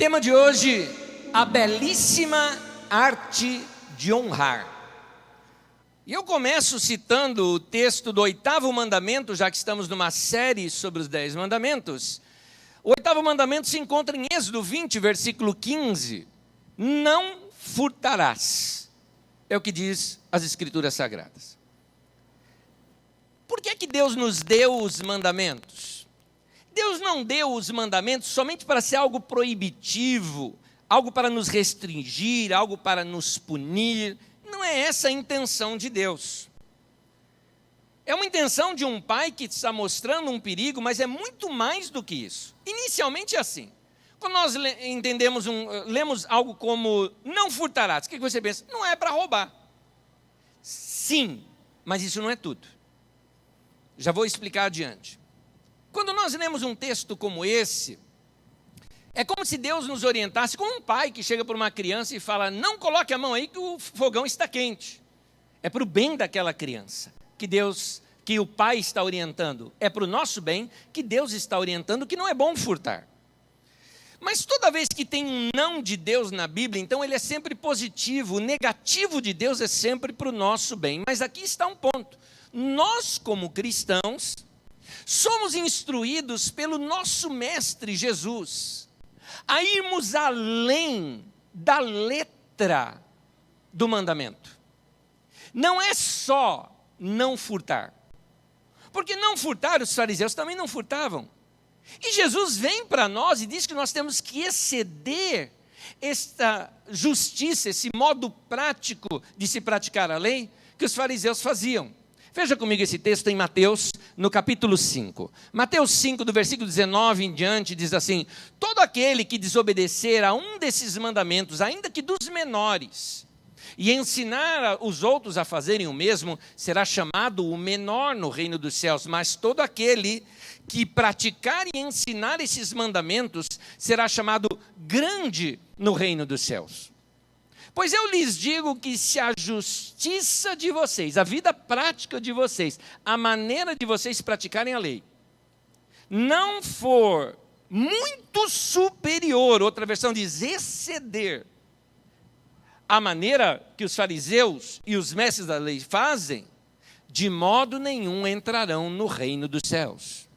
Tema de hoje, a belíssima arte de honrar. E eu começo citando o texto do 8º mandamento, já que estamos numa série sobre os 10 mandamentos. O 8º mandamento se encontra em Êxodo 20, versículo 15. Não furtarás, é o que diz as Escrituras Sagradas. Por que é que Deus nos deu os mandamentos? Deus não deu os mandamentos somente para ser algo proibitivo, algo para nos restringir, algo para nos punir. Não é essa a intenção de Deus. É uma intenção de um pai que está mostrando um perigo, mas é muito mais do que isso. Inicialmente é assim. Quando nós lemos algo como não furtarás, o que você pensa? Não é para roubar. Sim, mas isso não é tudo. Já vou explicar adiante. Quando nós lemos um texto como esse, é como se Deus nos orientasse como um pai que chega para uma criança e fala: não coloque a mão aí que o fogão está quente. É para o bem daquela criança que o pai está orientando. É para o nosso bem que Deus está orientando que não é bom furtar. Mas toda vez que tem um não de Deus na Bíblia, então ele é sempre positivo. O negativo de Deus é sempre para o nosso bem. Mas aqui está um ponto. Nós, como cristãos, somos instruídos pelo nosso mestre Jesus a irmos além da letra do mandamento. Não é só não furtar. Porque não furtar, os fariseus também não furtavam. E Jesus vem para nós e diz que nós temos que exceder esta justiça, esse modo prático de se praticar a lei que os fariseus faziam. Veja comigo esse texto em Mateus, no capítulo 5. Mateus 5, do versículo 19 em diante, diz assim: todo aquele que desobedecer a um desses mandamentos, ainda que dos menores, e ensinar os outros a fazerem o mesmo, será chamado o menor no reino dos céus. Mas todo aquele que praticar e ensinar esses mandamentos, será chamado grande no reino dos céus. Pois eu lhes digo que se a justiça de vocês, a vida prática de vocês, a maneira de vocês praticarem a lei, não for muito superior, outra versão diz exceder, a maneira que os fariseus e os mestres da lei fazem, de modo nenhum entrarão no reino dos céus.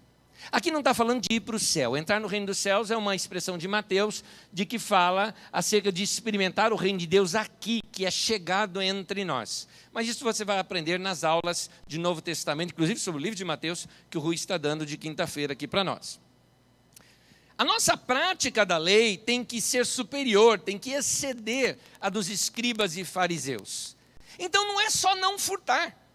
Aqui não está falando de ir para o céu. Entrar no reino dos céus é uma expressão de Mateus, de que fala acerca de experimentar o reino de Deus aqui, que é chegado entre nós. Mas isso você vai aprender nas aulas de Novo Testamento, inclusive sobre o livro de Mateus, que o Rui está dando de quinta-feira aqui para nós. A nossa prática da lei tem que ser superior, tem que exceder a dos escribas e fariseus. Então não é só não furtar.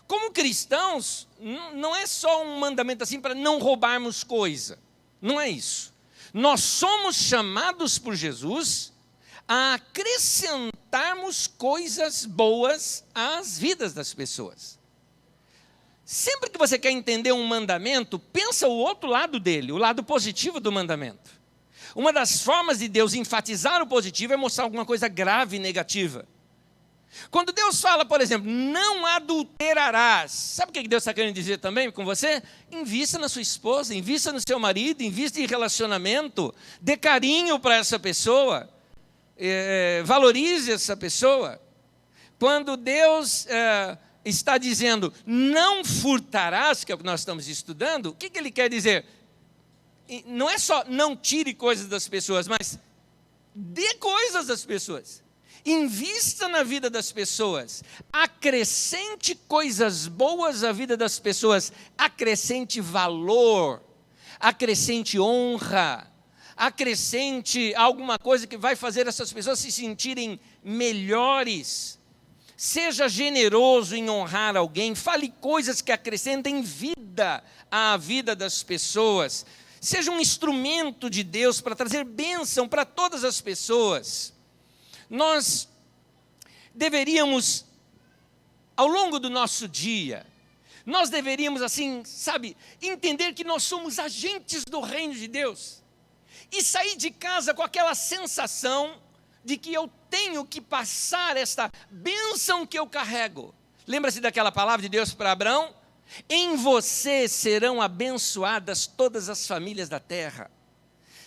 Como cristãos, não é só um mandamento assim para não roubarmos coisa. Não é isso. Nós somos chamados por Jesus a acrescentarmos coisas boas às vidas das pessoas. Sempre que você quer entender um mandamento, pensa o outro lado dele, o lado positivo do mandamento. Uma das formas de Deus enfatizar o positivo é mostrar alguma coisa grave e negativa. Quando Deus fala, por exemplo, não adulterarás, sabe o que Deus está querendo dizer também com você? Invista na sua esposa, invista no seu marido, invista em relacionamento, dê carinho para essa pessoa, valorize essa pessoa. Quando Deus está dizendo, não furtarás, que é o que nós estamos estudando, o que Ele quer dizer? Não é só não tire coisas das pessoas, mas dê coisas das pessoas. Invista na vida das pessoas, acrescente coisas boas à vida das pessoas, acrescente valor, acrescente honra, acrescente alguma coisa que vai fazer essas pessoas se sentirem melhores. Seja generoso em honrar alguém, fale coisas que acrescentem vida à vida das pessoas. Seja um instrumento de Deus para trazer bênção para todas as pessoas. Nós deveríamos, ao longo do nosso dia, nós deveríamos assim, entender que nós somos agentes do reino de Deus. E sair de casa com aquela sensação de que eu tenho que passar esta bênção que eu carrego. Lembra-se daquela palavra de Deus para Abraão? Em você serão abençoadas todas as famílias da terra.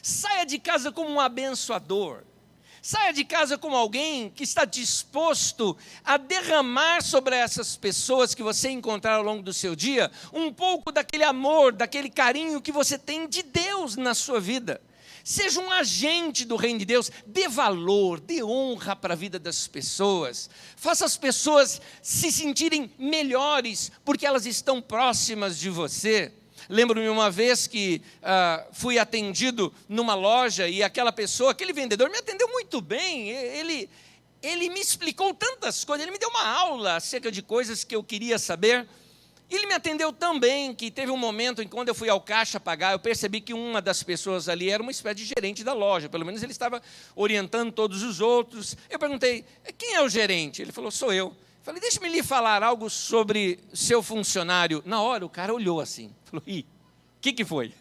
Saia de casa como um abençoador. Saia de casa como alguém que está disposto a derramar sobre essas pessoas que você encontrar ao longo do seu dia um pouco daquele amor, daquele carinho que você tem de Deus na sua vida. Seja um agente do reino de Deus, dê valor, dê honra para a vida das pessoas. Faça as pessoas se sentirem melhores porque elas estão próximas de você. Lembro-me uma vez que fui atendido numa loja e aquela pessoa, aquele vendedor me atendeu muito bem. Ele me explicou tantas coisas, ele me deu uma aula acerca de coisas que eu queria saber. Ele me atendeu tão bem que teve um momento em que, quando eu fui ao caixa pagar, eu percebi que uma das pessoas ali era uma espécie de gerente da loja. Pelo menos ele estava orientando todos os outros. Eu perguntei, quem é o gerente? Ele falou, sou eu. Falei, deixe-me lhe falar algo sobre seu funcionário. Na hora, o cara olhou assim. Falou, o que foi?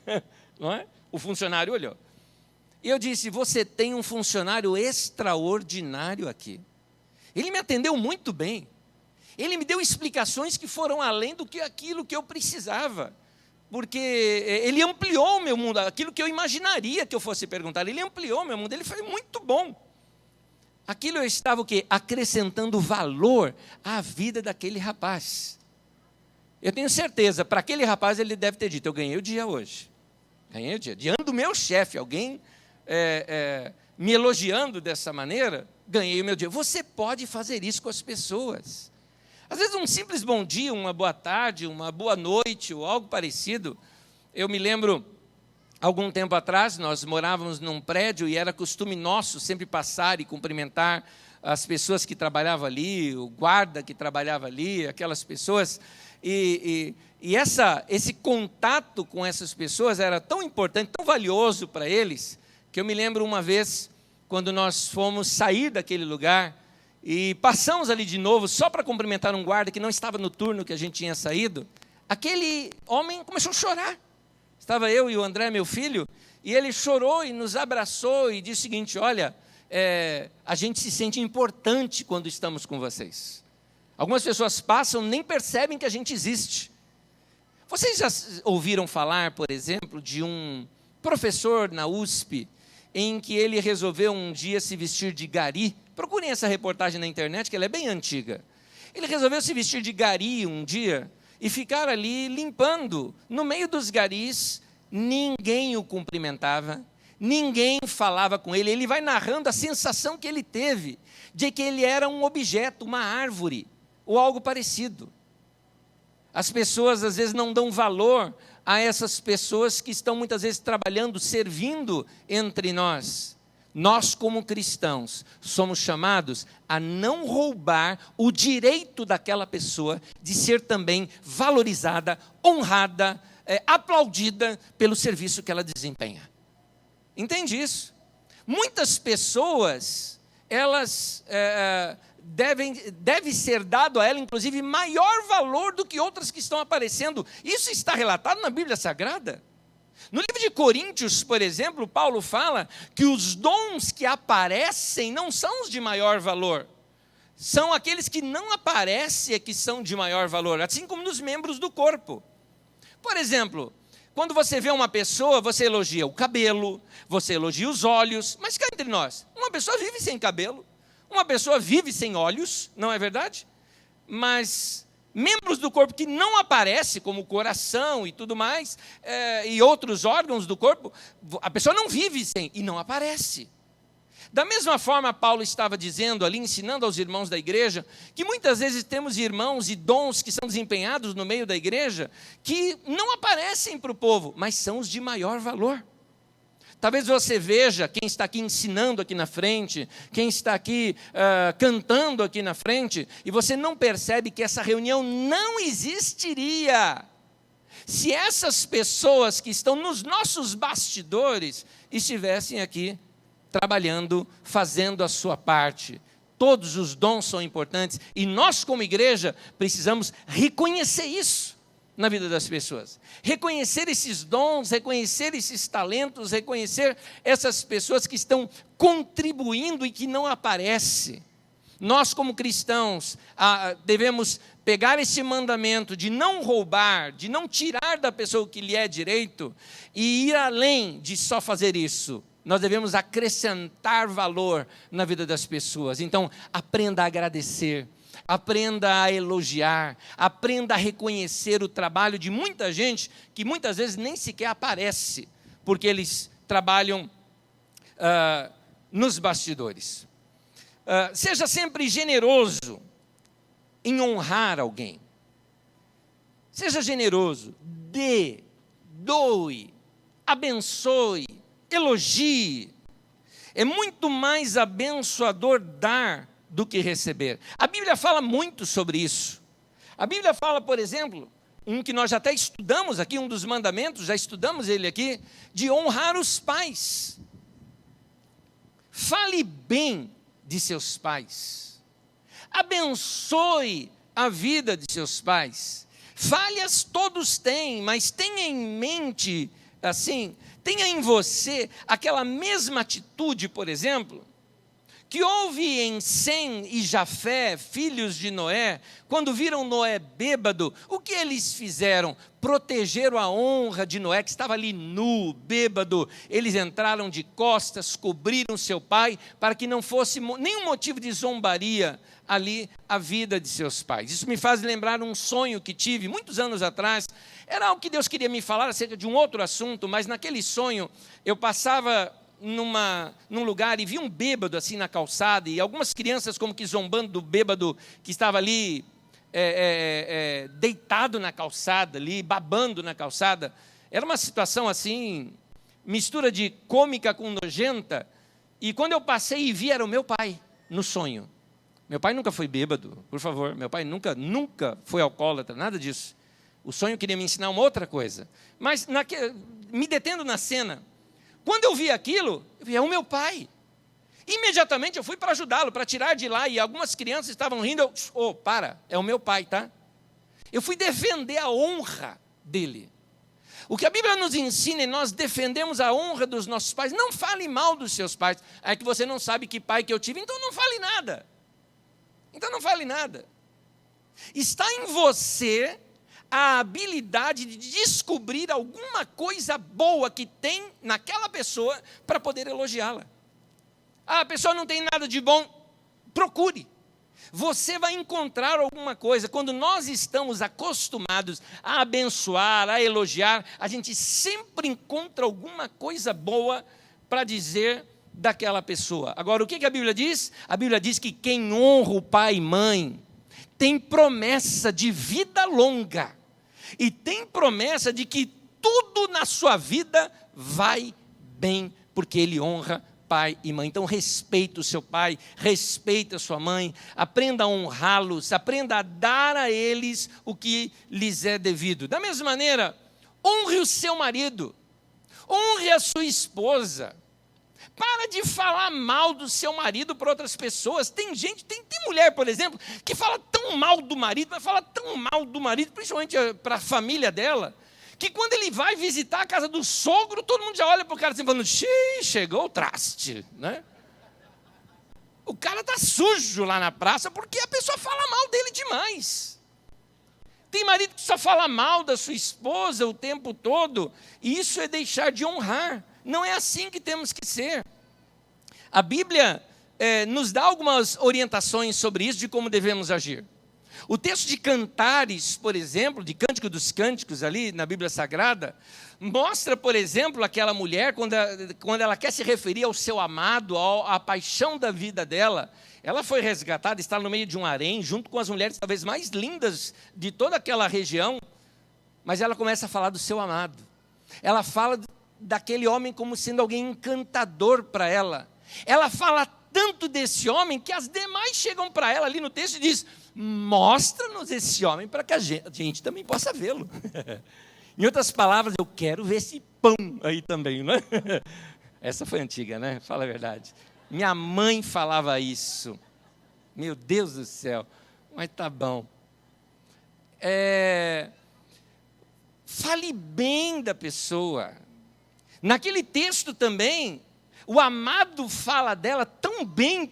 Não é? O funcionário olhou. E eu disse, você tem um funcionário extraordinário aqui. Ele me atendeu muito bem. Ele me deu explicações que foram além do que aquilo que eu precisava. Porque ele ampliou o meu mundo, aquilo que eu imaginaria que eu fosse perguntar. Ele ampliou o meu mundo, ele foi muito bom. Aquilo eu estava o quê? Acrescentando valor à vida daquele rapaz. Eu tenho certeza, para aquele rapaz ele deve ter dito, eu ganhei o dia hoje. Ganhei o dia. Diante do meu chefe, alguém me elogiando dessa maneira, ganhei o meu dia. Você pode fazer isso com as pessoas. Às vezes um simples bom dia, uma boa tarde, uma boa noite, ou algo parecido. Eu me lembro, algum tempo atrás, nós morávamos num prédio e era costume nosso sempre passar e cumprimentar as pessoas que trabalhavam ali, o guarda que trabalhava ali, aquelas pessoas. E esse contato com essas pessoas era tão importante, tão valioso para eles, que eu me lembro uma vez, quando nós fomos sair daquele lugar, e passamos ali de novo, só para cumprimentar um guarda que não estava no turno que a gente tinha saído, aquele homem começou a chorar. Estava eu e o André, meu filho, e ele chorou e nos abraçou e disse o seguinte, olha, a gente se sente importante quando estamos com vocês. Algumas pessoas passam, nem percebem que a gente existe. Vocês já ouviram falar, por exemplo, de um professor na USP, em que ele resolveu um dia se vestir de gari? Procurem essa reportagem na internet, que ela é bem antiga. Ele resolveu se vestir de gari um dia e ficar ali limpando. No meio dos garis, ninguém o cumprimentava, ninguém falava com ele. Ele vai narrando a sensação que ele teve de que ele era um objeto, uma árvore, ou algo parecido. As pessoas, às vezes, não dão valor a essas pessoas que estão, muitas vezes, trabalhando, servindo entre nós. Nós, como cristãos, somos chamados a não roubar o direito daquela pessoa de ser também valorizada, honrada, aplaudida pelo serviço que ela desempenha. Entende isso? Muitas pessoas, elas deve ser dado a ela, inclusive, maior valor do que outras que estão aparecendo. Isso está relatado na Bíblia Sagrada. No livro de Coríntios, por exemplo, Paulo fala que os dons que aparecem não são os de maior valor. São aqueles que não aparecem que são de maior valor, assim como nos membros do corpo. Por exemplo, quando você vê uma pessoa, você elogia o cabelo, você elogia os olhos, mas cá entre nós, uma pessoa vive sem cabelo, uma pessoa vive sem olhos, não é verdade? Mas membros do corpo que não aparecem, como o coração e tudo mais, e outros órgãos do corpo, a pessoa não vive sem, e não aparece. Da mesma forma, Paulo estava dizendo ali, ensinando aos irmãos da igreja, que muitas vezes temos irmãos e dons que são desempenhados no meio da igreja, que não aparecem para o povo, mas são os de maior valor. Talvez você veja quem está aqui ensinando aqui na frente, quem está aqui cantando aqui na frente, e você não percebe que essa reunião não existiria se essas pessoas que estão nos nossos bastidores estivessem aqui trabalhando, fazendo a sua parte. Todos os dons são importantes e nós, como igreja, precisamos reconhecer isso na vida das pessoas. Reconhecer esses dons, reconhecer esses talentos, reconhecer essas pessoas que estão contribuindo e que não aparecem. Nós, como cristãos, devemos pegar esse mandamento de não roubar, de não tirar da pessoa o que lhe é direito, e ir além de só fazer isso. Nós devemos acrescentar valor na vida das pessoas. Então, aprenda a agradecer, aprenda a elogiar, aprenda a reconhecer o trabalho de muita gente que muitas vezes nem sequer aparece, porque eles trabalham nos bastidores. Seja sempre generoso em honrar alguém. Seja generoso, doe, abençoe, elogie. É muito mais abençoador dar do que receber. A Bíblia fala muito sobre isso. A Bíblia fala, por exemplo, um que nós já até estudamos aqui, um dos mandamentos, já estudamos ele aqui, de honrar os pais. Fale bem de seus pais. Abençoe a vida de seus pais. Falhas todos têm, mas tenha em mente, assim, tenha em você aquela mesma atitude, por exemplo, que houve em Sem e Jafé, filhos de Noé, quando viram Noé bêbado, o que eles fizeram? Protegeram a honra de Noé, que estava ali nu, bêbado. Eles entraram de costas, cobriram seu pai, para que não fosse nenhum motivo de zombaria ali a vida de seus pais. Isso me faz lembrar um sonho que tive muitos anos atrás. Era algo que Deus queria me falar acerca de um outro assunto, mas naquele sonho eu passava num lugar e vi um bêbado assim na calçada, e algumas crianças como que zombando do bêbado que estava ali deitado na calçada, ali babando na calçada. Era uma situação assim, mistura de cômica com nojenta, e quando eu passei e vi, era o meu pai no sonho. Meu pai nunca foi bêbado, por favor, meu pai nunca foi alcoólatra, nada disso. O sonho queria me ensinar uma outra coisa, mas me detendo na cena, quando eu vi aquilo, eu vi, é o meu pai. Imediatamente eu fui para ajudá-lo, para tirar de lá, e algumas crianças estavam rindo, é o meu pai, tá? Eu fui defender a honra dele. O que a Bíblia nos ensina, e nós defendemos a honra dos nossos pais. Não fale mal dos seus pais. É que você não sabe que pai que eu tive, então não fale nada. Então não fale nada. Está em você a habilidade de descobrir alguma coisa boa que tem naquela pessoa para poder elogiá-la. A pessoa não tem nada de bom, procure. Você vai encontrar alguma coisa. Quando nós estamos acostumados a abençoar, a elogiar, a gente sempre encontra alguma coisa boa para dizer daquela pessoa. Agora, o que a Bíblia diz? A Bíblia diz que quem honra o pai e mãe tem promessa de vida longa. E tem promessa de que tudo na sua vida vai bem, porque ele honra pai e mãe. Então respeita o seu pai, respeita a sua mãe, aprenda a honrá-los, aprenda a dar a eles o que lhes é devido. Da mesma maneira, honre o seu marido, honre a sua esposa. Para de falar mal do seu marido para outras pessoas. Tem mulher, por exemplo, que fala tão mal do marido, mas fala tão mal do marido, principalmente para a família dela, que quando ele vai visitar a casa do sogro, todo mundo já olha para o cara assim, falando, chegou o traste, né? O cara está sujo lá na praça, porque a pessoa fala mal dele demais. Tem marido que só fala mal da sua esposa o tempo todo, e isso é deixar de honrar. Não é assim que temos que ser. A Bíblia nos dá algumas orientações sobre isso, de como devemos agir. O texto de Cantares, por exemplo, de Cântico dos Cânticos, ali na Bíblia Sagrada, mostra, por exemplo, aquela mulher, quando ela quer se referir ao seu amado, à paixão da vida dela. Ela foi resgatada, está no meio de um harém, junto com as mulheres talvez mais lindas de toda aquela região, mas ela começa a falar do seu amado. Ela fala daquele homem como sendo alguém encantador para ela. Ela fala tanto desse homem que as demais chegam para ela ali no texto e diz, mostra-nos esse homem para que a gente também possa vê-lo. Em outras palavras, eu quero ver esse pão aí também, não é? Essa foi antiga, né? Fala a verdade. Minha mãe falava isso. Meu Deus do céu. Mas tá bom. Fale bem da pessoa. Naquele texto também, o amado fala dela tão bem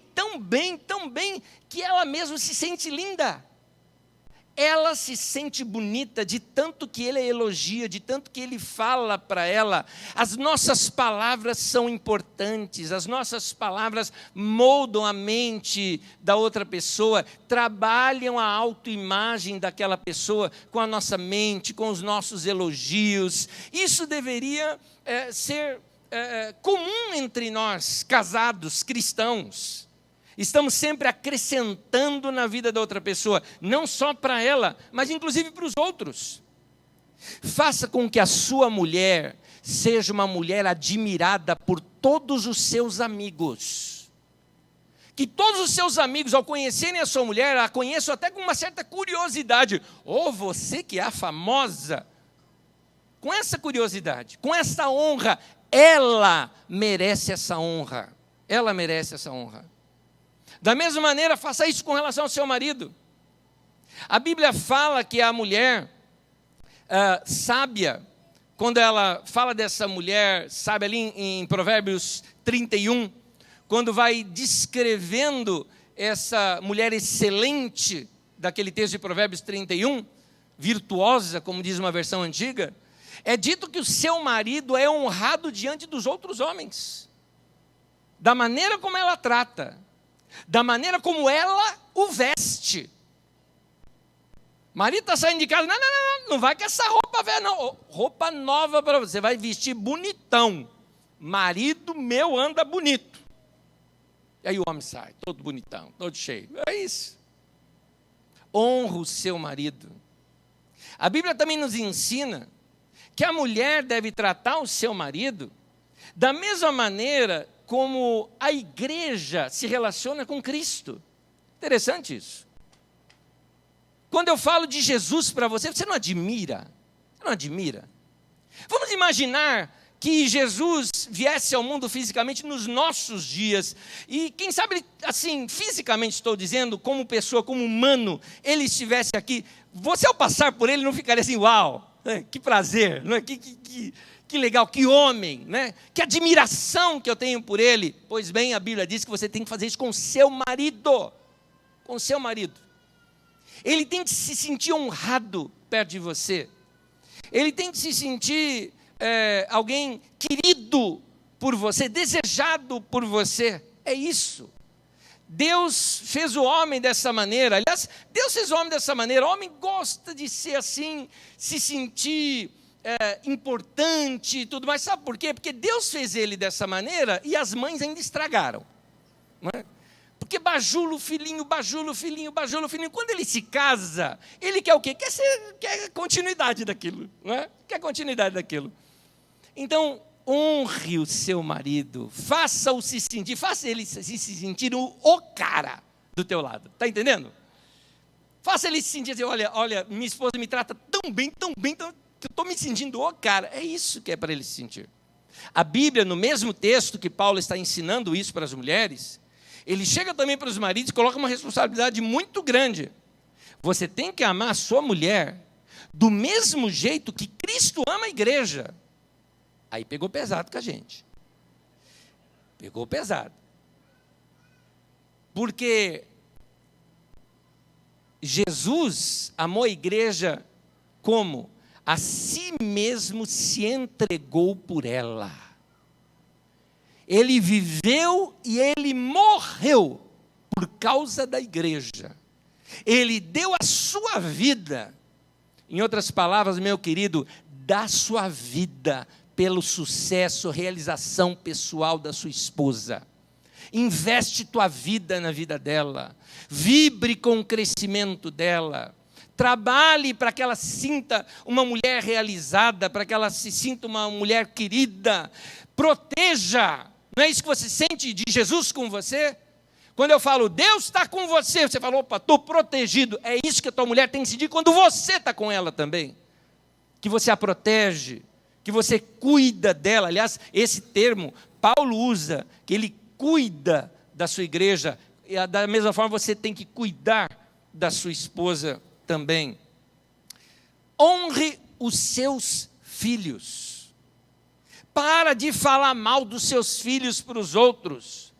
tão bem, que ela mesma se sente linda. Ela se sente bonita de tanto que ele a elogia, de tanto que ele fala para ela. As nossas palavras são importantes, as nossas palavras moldam a mente da outra pessoa, trabalham a autoimagem daquela pessoa com a nossa mente, com os nossos elogios. Isso deveria ser comum entre nós, casados, cristãos. Estamos sempre acrescentando na vida da outra pessoa, não só para ela, mas inclusive para os outros. Faça com que a sua mulher seja uma mulher admirada por todos os seus amigos. Que todos os seus amigos, ao conhecerem a sua mulher, a conheçam até com uma certa curiosidade. Ou você que é a famosa, com essa curiosidade, com essa honra, ela merece essa honra. Ela merece essa honra. Da mesma maneira, faça isso com relação ao seu marido. A Bíblia fala que a mulher sábia, quando ela fala dessa mulher sábia ali em Provérbios 31, quando vai descrevendo essa mulher excelente daquele texto de Provérbios 31, virtuosa, como diz uma versão antiga, é dito que o seu marido é honrado diante dos outros homens, da maneira como ela trata, da maneira como ela o veste. Marido está saindo de casa, não vai com essa roupa velha não, roupa nova para você, vai vestir bonitão. Marido meu anda bonito. E aí o homem sai, todo bonitão, todo cheio, é isso. Honra o seu marido. A Bíblia também nos ensina que a mulher deve tratar o seu marido da mesma maneira como a igreja se relaciona com Cristo. Interessante isso. Quando eu falo de Jesus para você, você não admira? Você não admira? Vamos imaginar que Jesus viesse ao mundo fisicamente nos nossos dias, e quem sabe, assim, fisicamente estou dizendo, como pessoa, como humano, ele estivesse aqui. Você ao passar por ele não ficaria assim, uau, né? Que prazer, não é? Que legal, que homem, né? Que admiração que eu tenho por ele. Pois bem, a Bíblia diz que você tem que fazer isso com o seu marido. Com o seu marido. Ele tem que se sentir honrado perto de você. Ele tem que se sentir alguém querido por você, desejado por você. É isso. Deus fez o homem dessa maneira. Aliás, Deus fez o homem dessa maneira. O homem gosta de ser assim, se sentir importante e tudo mais. Sabe por quê? Porque Deus fez ele dessa maneira e as mães ainda estragaram. Não é? Porque bajula o filhinho, bajula o filhinho. Quando ele se casa, ele quer o quê? Quer continuidade daquilo. Não é? Quer continuidade daquilo. Então, honre o seu marido. Faça-o se sentir. Faça ele se sentir o cara do teu lado. Está entendendo? Faça ele se sentir assim, olha, minha esposa me trata tão bem, que eu estou me sentindo o cara. É isso que é para ele se sentir. A Bíblia, no mesmo texto que Paulo está ensinando isso para as mulheres, ele chega também para os maridos e coloca uma responsabilidade muito grande. Você tem que amar a sua mulher do mesmo jeito que Cristo ama a igreja. Aí pegou pesado com a gente. Pegou pesado. Porque Jesus amou a igreja como? A si mesmo se entregou por ela. Ele viveu e ele morreu por causa da igreja. Ele deu a sua vida. Em outras palavras, meu querido, dá sua vida pelo sucesso, realização pessoal da sua esposa. Investe tua vida na vida dela. Vibre com o crescimento dela. Trabalhe para que ela se sinta uma mulher realizada, para que ela se sinta uma mulher querida. Proteja. Não é isso que você sente de Jesus com você? Quando eu falo, Deus está com você, você fala, opa, estou protegido. É isso que a tua mulher tem que sentir quando você está com ela também. Que você a protege, que você cuida dela. Aliás, esse termo, Paulo usa, que ele cuida da sua igreja. E da mesma forma, você tem que cuidar da sua esposa também. Honre os seus filhos. Para de falar mal dos seus filhos para os outros.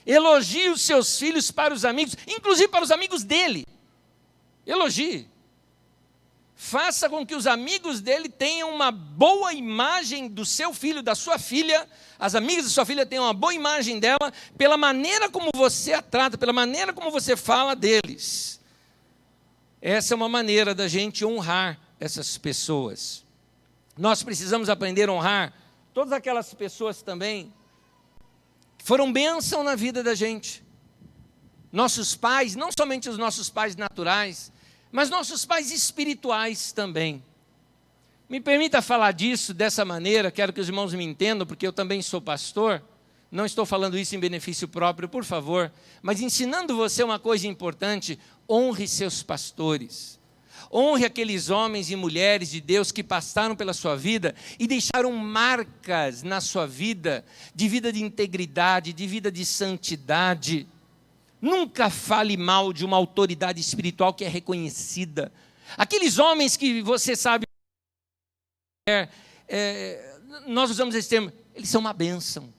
Elogie os seus filhos para os amigos, inclusive para os amigos dele. Elogie. Faça com que os amigos dele tenham uma boa imagem do seu filho, da sua filha. As amigas da sua filha tenham uma boa imagem dela, pela maneira como você a trata, pela maneira como você fala deles. Essa é uma maneira da gente honrar essas pessoas. Nós precisamos aprender a honrar todas aquelas pessoas também que foram bênção na vida da gente. Nossos pais, não somente os nossos pais naturais, mas nossos pais espirituais também. Me permita falar disso dessa maneira, quero que os irmãos me entendam, porque eu também sou pastor. Não estou falando isso em benefício próprio, por favor, mas ensinando você uma coisa importante: honre seus pastores. Honre aqueles homens e mulheres de Deus que passaram pela sua vida e deixaram marcas na sua vida de integridade, de vida de santidade. Nunca fale mal de uma autoridade espiritual que é reconhecida. Aqueles homens que você sabe, nós usamos esse termo, eles são uma bênção.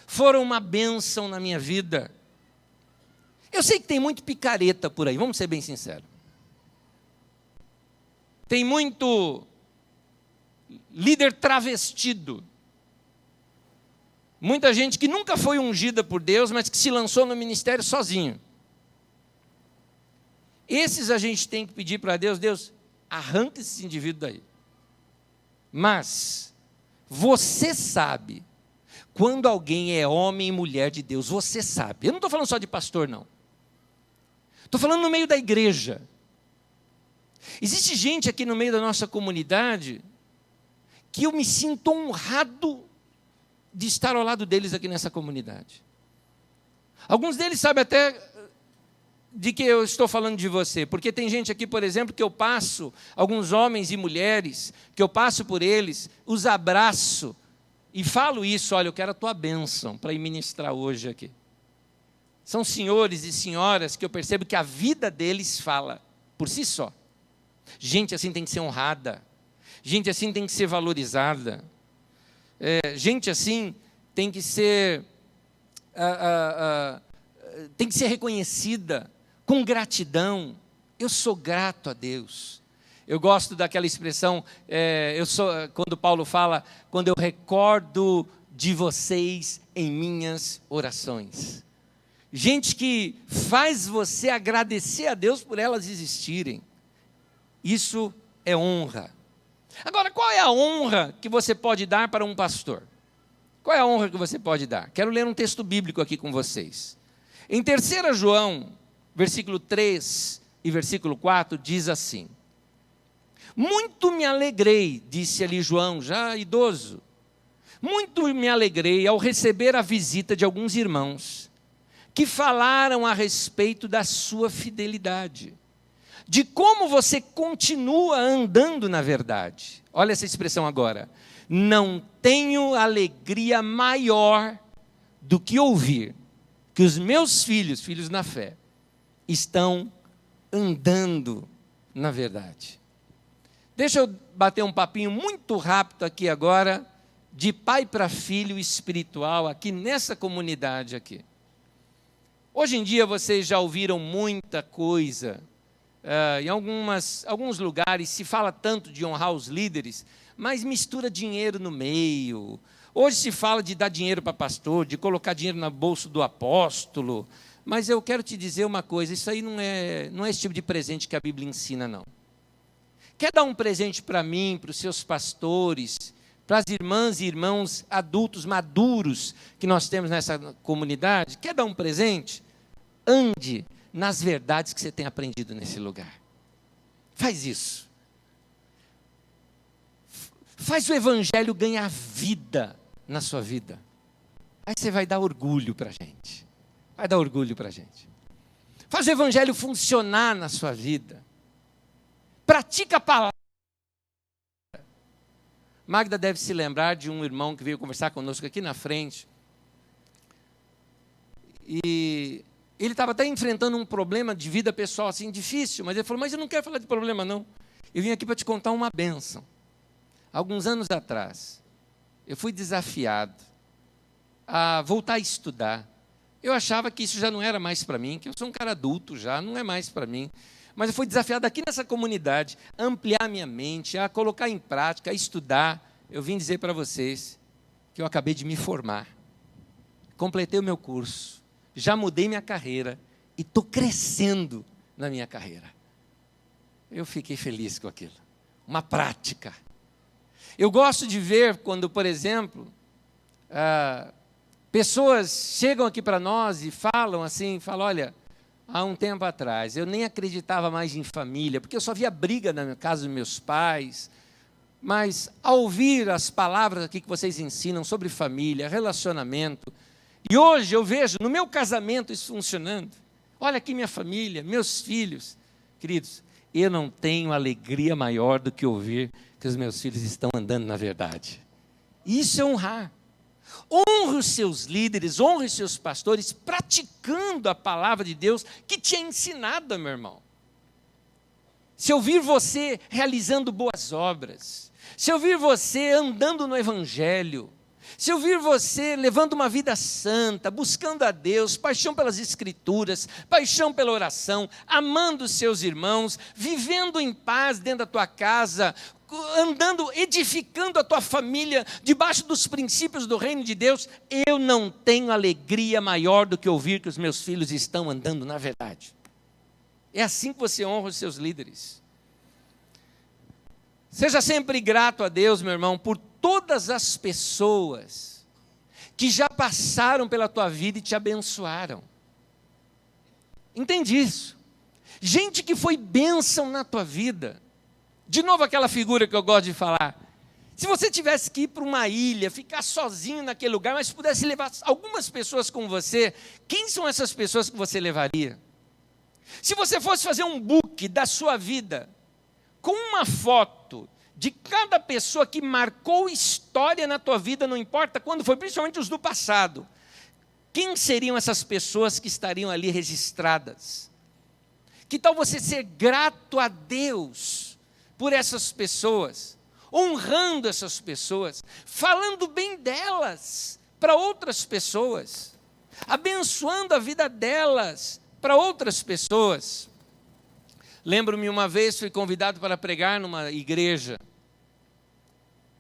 Foram uma bênção na minha vida. Eu sei que tem muito picareta por aí, vamos ser bem sinceros. Tem muito líder travestido. Muita gente que nunca foi ungida por Deus, mas que se lançou no ministério sozinho. Esses a gente tem que pedir para Deus: Deus, arranca esse indivíduo daí. Mas você sabe quando alguém é homem e mulher de Deus, você sabe. Eu não estou falando só de pastor, não. Estou falando no meio da igreja. Existe gente aqui no meio da nossa comunidade que eu me sinto honrado de estar ao lado deles aqui nessa comunidade. Alguns deles sabem até de que eu estou falando de você, porque tem gente aqui, por exemplo, que eu passo, alguns homens e mulheres, que eu passo por eles, os abraço e falo isso: olha, eu quero a tua bênção para ir ministrar hoje aqui. São senhores e senhoras que eu percebo que a vida deles fala por si só. Gente assim tem que ser honrada, gente assim tem que ser valorizada. Gente assim tem que ser reconhecida com gratidão. Eu sou grato a Deus. Eu gosto daquela expressão, quando Paulo fala: quando eu recordo de vocês em minhas orações. Gente que faz você agradecer a Deus por elas existirem. Isso é honra. Agora, qual é a honra que você pode dar para um pastor? Qual é a honra que você pode dar? Quero ler um texto bíblico aqui com vocês. Em 3 João, versículo 3 e versículo 4, diz assim: muito me alegrei, disse ali João, já idoso, muito me alegrei ao receber a visita de alguns irmãos que falaram a respeito da sua fidelidade, de como você continua andando na verdade. Olha essa expressão agora: não tenho alegria maior do que ouvir que os meus filhos, filhos na fé, estão andando na verdade. Deixa eu bater um papinho muito rápido aqui agora, de pai para filho espiritual, aqui nessa comunidade aqui. Hoje em dia vocês já ouviram muita coisa. Em alguns lugares se fala tanto de honrar os líderes, mas mistura dinheiro no meio. Hoje se fala de dar dinheiro para pastor, de colocar dinheiro no bolso do apóstolo. Mas eu quero te dizer uma coisa: isso aí não é esse tipo de presente que a Bíblia ensina, não. Quer dar um presente para mim, para os seus pastores, para as irmãs e irmãos adultos maduros que nós temos nessa comunidade? Quer dar um presente? Ande nas verdades que você tem aprendido nesse lugar. Faz isso. Faz o evangelho ganhar vida na sua vida. Aí você vai dar orgulho para a gente. Vai dar orgulho para a gente. Faz o evangelho funcionar na sua vida. Pratica a palavra. Magda deve se lembrar de um irmão que veio conversar conosco aqui na frente. E ele estava até enfrentando um problema de vida pessoal assim difícil, mas ele falou: mas eu não quero falar de problema não. Eu vim aqui para te contar uma bênção. Alguns anos atrás, eu fui desafiado a voltar a estudar, Eu achava que isso já não era mais para mim, que eu sou um cara adulto já, não é mais para mim. Mas eu fui desafiado aqui nessa comunidade a ampliar minha mente, a colocar em prática, a estudar. Eu vim dizer para vocês que eu acabei de me formar. Completei o meu curso, já mudei minha carreira e estou crescendo na minha carreira. Eu fiquei feliz com aquilo. Uma prática. Eu gosto de ver quando, por exemplo, pessoas chegam aqui para nós e falam assim, olha, há um tempo atrás eu nem acreditava mais em família, porque eu só via briga na casa dos meus pais, mas ao ouvir as palavras aqui que vocês ensinam sobre família, relacionamento, e hoje eu vejo no meu casamento isso funcionando. Olha aqui minha família, meus filhos. Queridos, eu não tenho alegria maior do que ouvir que os meus filhos estão andando na verdade. Isso é honrar. Honre os seus líderes, honre os seus pastores, praticando a palavra de Deus que te é ensinada, meu irmão. Se eu vir você realizando boas obras, se eu vir você andando no Evangelho, se eu vir você levando uma vida santa, buscando a Deus, paixão pelas Escrituras, paixão pela oração, amando os seus irmãos, vivendo em paz dentro da tua casa, andando, edificando a tua família, debaixo dos princípios do reino de Deus, eu não tenho alegria maior do que ouvir que os meus filhos estão andando na verdade. É assim que você honra os seus líderes. Seja sempre grato a Deus, meu irmão, por todas as pessoas que já passaram pela tua vida e te abençoaram. Entende isso? Gente que foi bênção na tua vida. De novo aquela figura que eu gosto de falar. Se você tivesse que ir para uma ilha, ficar sozinho naquele lugar, mas pudesse levar algumas pessoas com você, quem são essas pessoas que você levaria? Se você fosse fazer um book da sua vida, com uma foto de cada pessoa que marcou história na tua vida, não importa quando foi, principalmente os do passado, quem seriam essas pessoas que estariam ali registradas? Que tal você ser grato a Deus por essas pessoas, honrando essas pessoas, falando bem delas para outras pessoas, abençoando a vida delas para outras pessoas? Lembro-me uma vez, fui convidado para pregar numa igreja.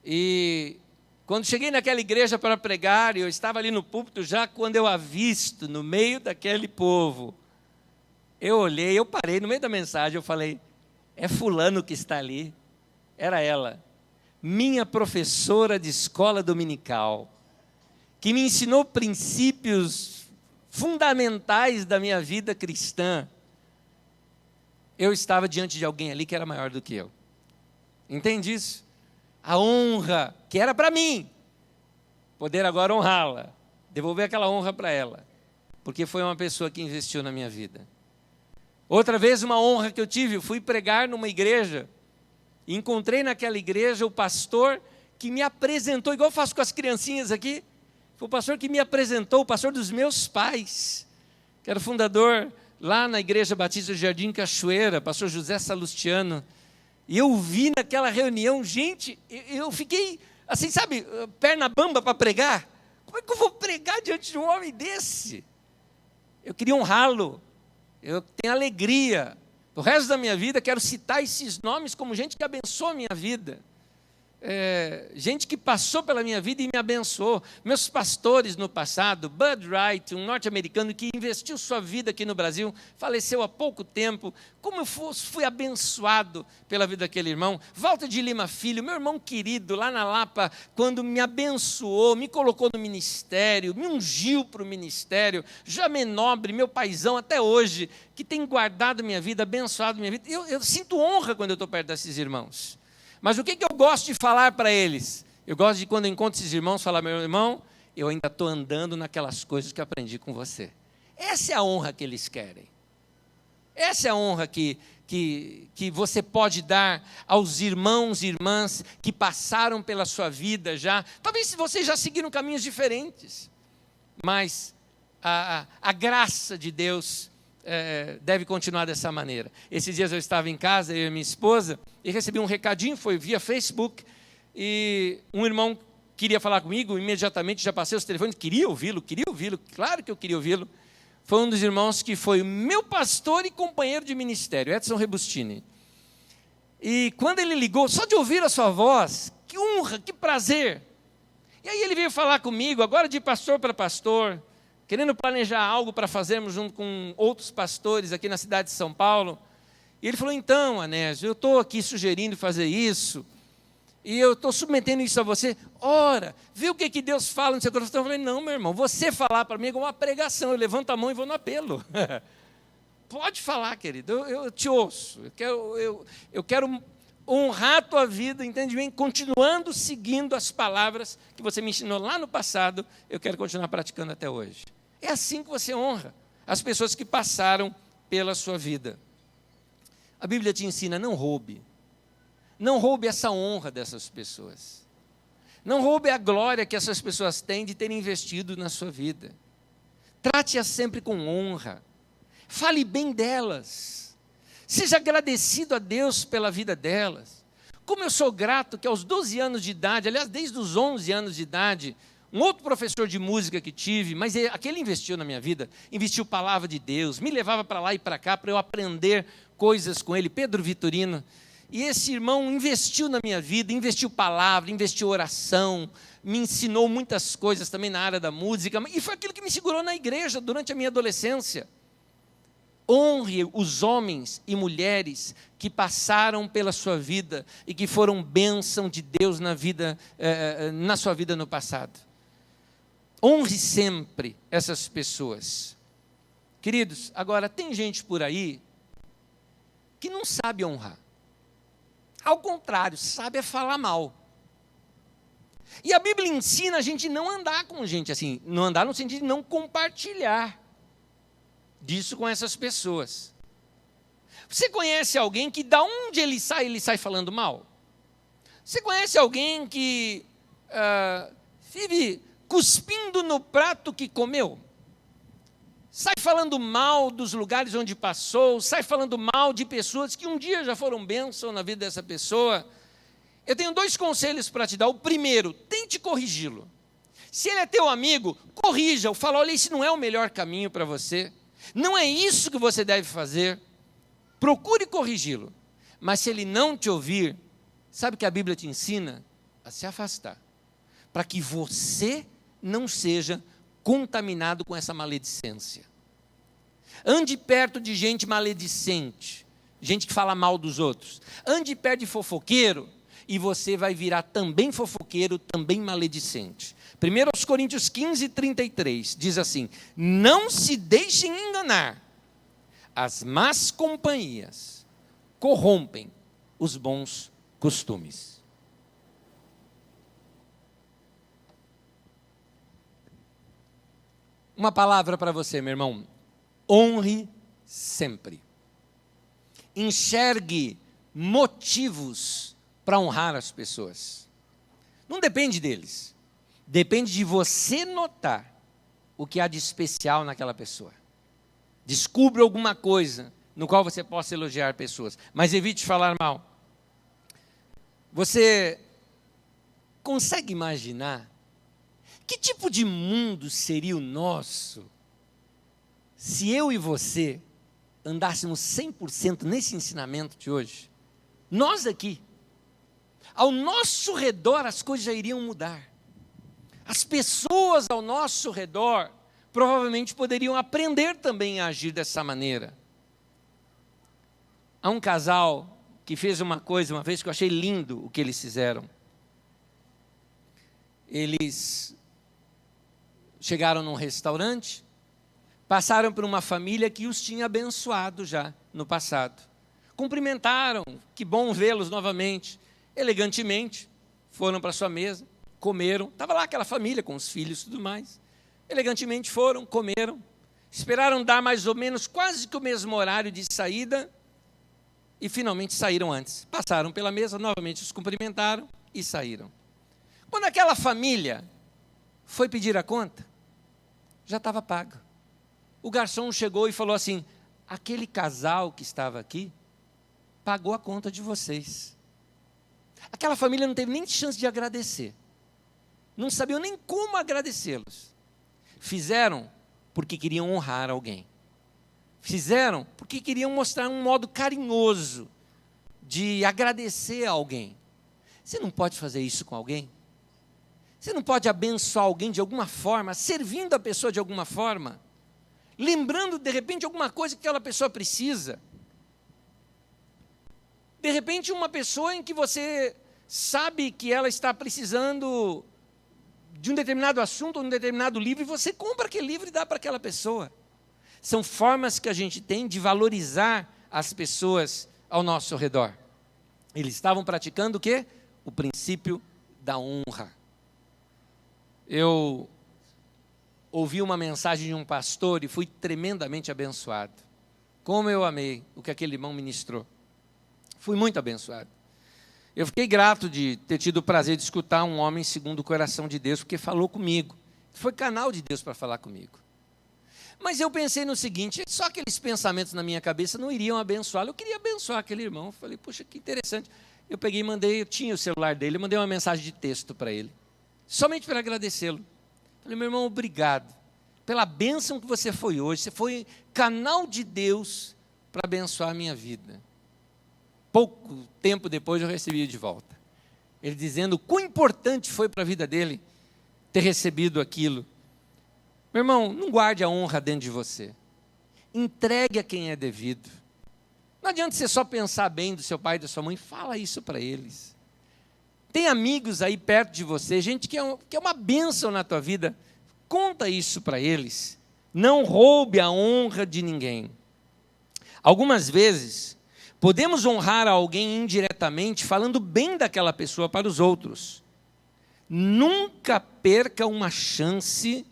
E quando cheguei naquela igreja para pregar, eu estava ali no púlpito já, quando eu avisto no meio daquele povo, eu olhei, eu parei no meio da mensagem, eu falei, é fulano que está ali. Era ela, minha professora de escola dominical, que me ensinou princípios fundamentais da minha vida cristã. Eu estava diante de alguém ali que era maior do que eu. Entende isso? A honra que era para mim, poder agora honrá-la, devolver aquela honra para ela, porque foi uma pessoa que investiu na minha vida. Outra vez, uma honra que eu tive, eu fui pregar numa igreja, e encontrei naquela igreja o pastor que me apresentou, igual eu faço com as criancinhas aqui, foi o pastor que me apresentou, o pastor dos meus pais, que era fundador lá na Igreja Batista do Jardim Cachoeira, pastor José Salustiano. E eu vi naquela reunião, gente, eu fiquei assim, sabe, perna bamba para pregar. Como é que eu vou pregar diante de um homem desse? Eu queria honrá-lo, eu tenho alegria. O resto da minha vida, quero citar esses nomes como gente que abençoou a minha vida. Gente que passou pela minha vida e me abençoou. Meus pastores no passado, Bud Wright, um norte-americano que investiu sua vida aqui no Brasil, faleceu há pouco tempo. Como eu fui abençoado pela vida daquele irmão. Walter de Lima Filho, meu irmão querido, lá na Lapa, quando me abençoou, me colocou no ministério, me ungiu para o ministério. Jamé Nobre, meu paizão até hoje, que tem guardado minha vida, abençoado minha vida. Eu sinto honra quando eu estou perto desses irmãos. Mas o que eu gosto de falar para eles? Eu gosto de, quando eu encontro esses irmãos, falar, meu irmão, eu ainda estou andando naquelas coisas que aprendi com você. Essa é a honra que eles querem. Essa é a honra que você pode dar aos irmãos e irmãs que passaram pela sua vida já. Talvez vocês já seguiram caminhos diferentes, mas a graça de Deus deve continuar dessa maneira. Esses dias eu estava em casa, eu e minha esposa, e recebi um recadinho, foi via Facebook, e um irmão queria falar comigo, imediatamente já passei os telefones, queria ouvi-lo, claro que eu queria ouvi-lo. Foi um dos irmãos que foi meu pastor e companheiro de ministério, Edson Rebustini. E quando ele ligou, só de ouvir a sua voz, que honra, que prazer. E aí ele veio falar comigo, agora de pastor para pastor, querendo planejar algo para fazermos junto com outros pastores aqui na cidade de São Paulo. E ele falou, então, Anésio, eu estou aqui sugerindo fazer isso, e eu estou submetendo isso a você. Ora, viu o que Deus fala no seu coração? Eu falei, não, meu irmão, você falar para mim é uma pregação, eu levanto a mão e vou no apelo. Pode falar, querido, eu te ouço, eu quero honrar a tua vida, entende bem? Continuando seguindo as palavras que você me ensinou lá no passado, eu quero continuar praticando até hoje. É assim que você honra as pessoas que passaram pela sua vida. A Bíblia te ensina, não roube. Não roube essa honra dessas pessoas. Não roube a glória que essas pessoas têm de terem investido na sua vida. Trate-as sempre com honra. Fale bem delas. Seja agradecido a Deus pela vida delas. Como eu sou grato que aos 12 anos de idade, aliás, desde os 11 anos de idade, um outro professor de música que tive, mas aquele investiu na minha vida, investiu palavra de Deus, me levava para lá e para cá para eu aprender coisas com ele, Pedro Vitorino. E esse irmão investiu na minha vida, investiu palavra, investiu oração, me ensinou muitas coisas também na área da música, e foi aquilo que me segurou na igreja durante a minha adolescência. Honre os homens e mulheres que passaram pela sua vida e que foram bênção de Deus na sua vida no passado. Honre sempre essas pessoas. Queridos, agora tem gente por aí que não sabe honrar. Ao contrário, sabe é falar mal. E a Bíblia ensina a gente não andar com gente assim, não andar no sentido de não compartilhar disso com essas pessoas. Você conhece alguém que da onde ele sai falando mal? Você conhece alguém que vive cuspindo no prato que comeu? Sai falando mal dos lugares onde passou, sai falando mal de pessoas que um dia já foram bênção na vida dessa pessoa. Eu tenho 2 conselhos para te dar. O primeiro, tente corrigi-lo. Se ele é teu amigo, corrija-o. Fala, olha, esse não é o melhor caminho para você. Não é isso que você deve fazer. Procure corrigi-lo. Mas se ele não te ouvir, sabe o que a Bíblia te ensina? A se afastar. Para que você não seja contaminado com essa maledicência. Ande perto de gente maledicente, gente que fala mal dos outros. Ande perto de fofoqueiro e você vai virar também fofoqueiro, também maledicente. 1 Coríntios 15, 33 diz assim: não se deixem enganar, as más companhias corrompem os bons costumes. Uma palavra para você, meu irmão. Honre sempre. Enxergue motivos para honrar as pessoas. Não depende deles. Depende de você notar o que há de especial naquela pessoa. Descubra alguma coisa no qual você possa elogiar pessoas, mas evite falar mal. Você consegue imaginar que tipo de mundo seria o nosso se eu e você andássemos 100% nesse ensinamento de hoje? Nós aqui, ao nosso redor, as coisas já iriam mudar. As pessoas ao nosso redor provavelmente poderiam aprender também a agir dessa maneira. Há um casal que fez uma coisa uma vez que eu achei lindo o que eles fizeram. Eles chegaram num restaurante, passaram por uma família que os tinha abençoado já no passado. Cumprimentaram, que bom vê-los novamente. Elegantemente, foram para sua mesa, comeram. Estava lá aquela família com os filhos e tudo mais. Elegantemente foram, comeram. Esperaram dar mais ou menos quase que o mesmo horário de saída e finalmente saíram antes. Passaram pela mesa, novamente os cumprimentaram e saíram. Quando aquela família foi pedir a conta, já estava paga. O garçom chegou e falou assim: aquele casal que estava aqui pagou a conta de vocês. Aquela família não teve nem chance de agradecer. não sabiam nem como agradecê-los. Fizeram porque queriam honrar alguém. Fizeram porque queriam mostrar um modo carinhoso de agradecer a alguém. Você não pode fazer isso com alguém? Você não pode abençoar alguém de alguma forma, servindo a pessoa de alguma forma, lembrando de repente alguma coisa que aquela pessoa precisa. De repente uma pessoa em que você sabe que ela está precisando de um determinado assunto, ou um determinado livro, e você compra aquele livro e dá para aquela pessoa. São formas que a gente tem de valorizar as pessoas ao nosso redor. Eles estavam praticando o quê? O princípio da honra. Eu ouvi uma mensagem de um pastor e fui tremendamente abençoado. Como eu amei o que aquele irmão ministrou. Fui muito abençoado. Eu fiquei grato de ter tido o prazer de escutar um homem segundo o coração de Deus, porque falou comigo. Foi canal de Deus para falar comigo. Mas eu pensei no seguinte, só aqueles pensamentos na minha cabeça não iriam abençoá-lo. Eu queria abençoar aquele irmão. Eu falei, puxa, que interessante. Eu peguei e mandei, eu tinha o celular dele, eu mandei uma mensagem de texto para ele. Somente para agradecê-lo. Falei, meu irmão, obrigado pela bênção que você foi hoje. Você foi canal de Deus para abençoar a minha vida. Pouco tempo depois eu recebi de volta. Ele dizendo o quão importante foi para a vida dele ter recebido aquilo. Meu irmão, não guarde a honra dentro de você. Entregue a quem é devido. Não adianta você só pensar bem do seu pai e da sua mãe, fala isso para eles. Tem amigos aí perto de você, gente que é uma bênção na tua vida, conta isso para eles. Não roube a honra de ninguém. Algumas vezes, podemos honrar alguém indiretamente, falando bem daquela pessoa para os outros. Nunca perca uma chance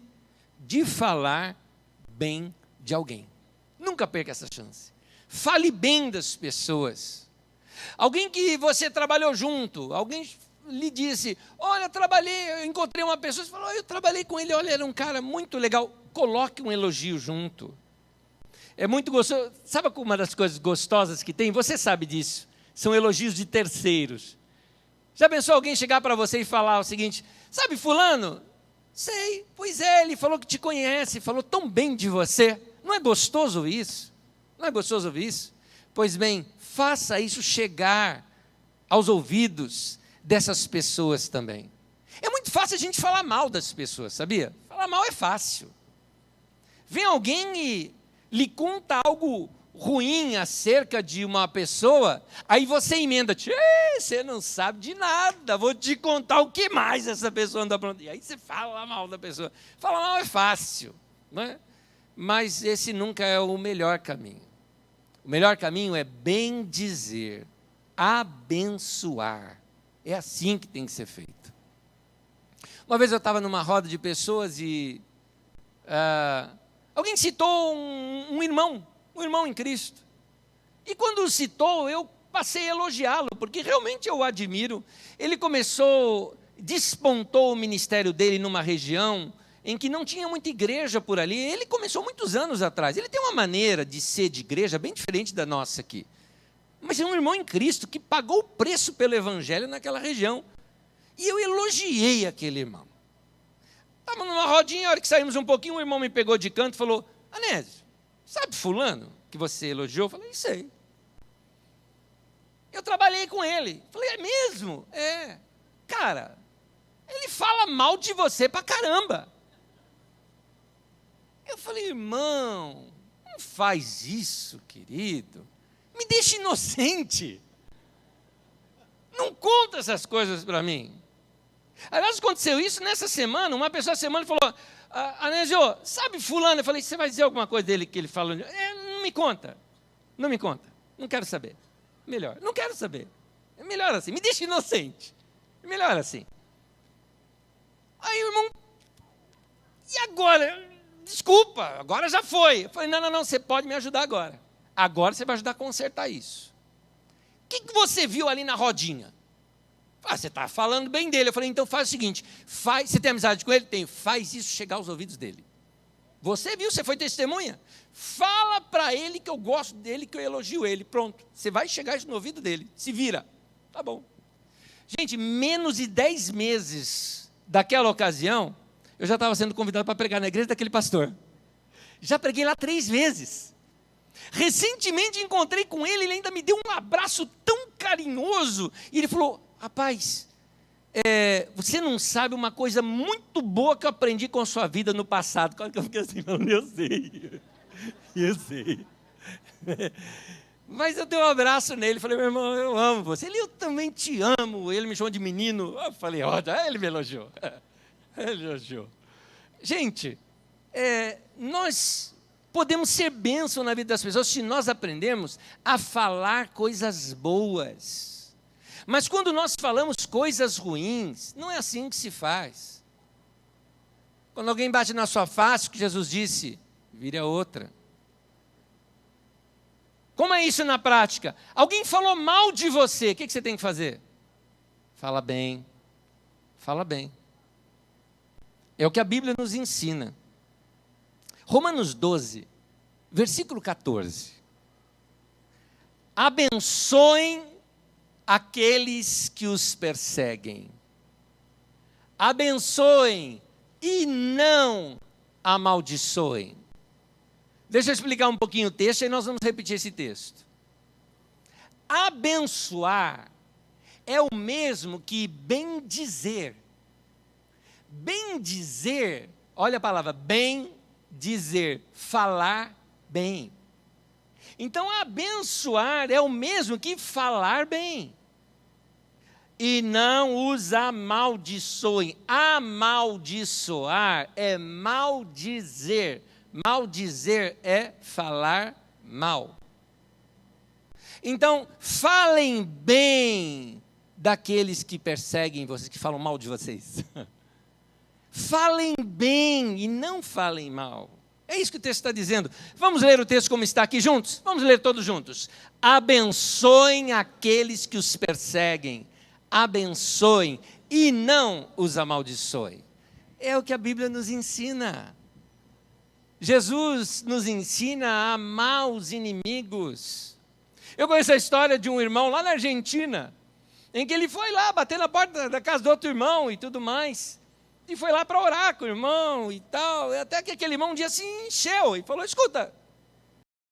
de falar bem de alguém. Nunca perca essa chance. Fale bem das pessoas. Alguém que você trabalhou junto, alguém lhe disse, olha, eu encontrei uma pessoa, você falou, eu trabalhei com ele, olha, era um cara muito legal. Coloque um elogio junto. É muito gostoso. Sabe uma das coisas gostosas que tem? Você sabe disso. São elogios de terceiros. Já pensou alguém chegar para você e falar o seguinte, sabe fulano? Sei, pois é, ele falou que te conhece, falou tão bem de você. Não é gostoso isso? Não é gostoso ouvir isso? Pois bem, faça isso chegar aos ouvidos dessas pessoas também. É muito fácil a gente falar mal das pessoas, sabia? Falar mal é fácil. Vem alguém e lhe conta algo ruim acerca de uma pessoa, aí você emenda, você não sabe de nada, vou te contar o que mais essa pessoa anda pronto. E aí você fala mal da pessoa. Falar mal é fácil, não é? Mas esse nunca é o melhor caminho. O melhor caminho é bendizer, abençoar. É assim que tem que ser feito. Uma vez eu estava numa roda de pessoas e alguém citou um irmão em Cristo. E quando o citou, eu passei a elogiá-lo, porque realmente eu o admiro. Ele despontou o ministério dele numa região em que não tinha muita igreja por ali. Ele começou muitos anos atrás. Ele tem uma maneira de ser de igreja bem diferente da nossa aqui. Mas é um irmão em Cristo que pagou o preço pelo evangelho naquela região. E eu elogiei aquele irmão. Estávamos numa rodinha, a hora que saímos um pouquinho, o irmão me pegou de canto e falou, Anésio, sabe fulano que você elogiou? Eu falei, sei. Eu trabalhei com ele. Eu falei, é mesmo? É. Cara, ele fala mal de você pra caramba. Eu falei, irmão, não faz isso, querido. Me deixa inocente. Não conta essas coisas para mim. Aliás, aconteceu isso nessa semana. Uma pessoa essa semana falou, Anésio, sabe fulano? Eu falei, você vai dizer alguma coisa dele que ele falou? Não me conta. Não me conta. Não quero saber. Melhor. Não quero saber. É melhor assim. Me deixa inocente. É melhor assim. Aí o irmão, e agora? Desculpa, agora já foi. Eu falei, não, você pode me ajudar agora. Agora você vai ajudar a consertar isso. O que você viu ali na rodinha? Você está falando bem dele. Eu falei, então faz o seguinte, você tem amizade com ele? Tenho. Faz isso chegar aos ouvidos dele. Você viu, você foi testemunha? Fala para ele que eu gosto dele, que eu elogio ele. Pronto, você vai chegar isso no ouvido dele. Se vira. Tá bom. Gente, menos de 10 meses daquela ocasião, eu já estava sendo convidado para pregar na igreja daquele pastor. Já preguei lá 3 vezes. Recentemente encontrei com ele, ele ainda me deu um abraço tão carinhoso. E ele falou, rapaz, você não sabe uma coisa muito boa que eu aprendi com a sua vida no passado. Quase que eu fiquei assim, falando, eu sei. Mas eu dei um abraço nele, falei, meu irmão, eu amo você. Ele, eu também te amo. Ele me chamou de menino. Eu falei, olha, ele me elogiou. Gente, nós podemos ser bênção na vida das pessoas se nós aprendemos a falar coisas boas. Mas quando nós falamos coisas ruins, não é assim que se faz. Quando alguém bate na sua face, o que Jesus disse, vire a outra. Como é isso na prática? Alguém falou mal de você, o que você tem que fazer? Fala bem. É o que a Bíblia nos ensina. Romanos 12, versículo 14. Abençoem aqueles que os perseguem. Abençoem e não amaldiçoem. Deixa eu explicar um pouquinho o texto e nós vamos repetir esse texto. Abençoar é o mesmo que bendizer. Bendizer, olha a palavra, bendizer, falar bem. Então, abençoar é o mesmo que falar bem. E não os amaldiçoem. Amaldiçoar é maldizer. Maldizer é falar mal. Então, falem bem daqueles que perseguem vocês, que falam mal de vocês. Falem bem e não falem mal. É isso que o texto está dizendo. Vamos ler o texto como está aqui juntos? Vamos ler todos juntos. Abençoem aqueles que os perseguem. Abençoem e não os amaldiçoem. É o que a Bíblia nos ensina. Jesus nos ensina a amar os inimigos. Eu conheço a história de um irmão lá na Argentina, em que ele foi lá bater na porta da casa do outro irmão e tudo mais. E foi lá para orar com o irmão e tal. Até que aquele irmão um dia se encheu e falou, escuta,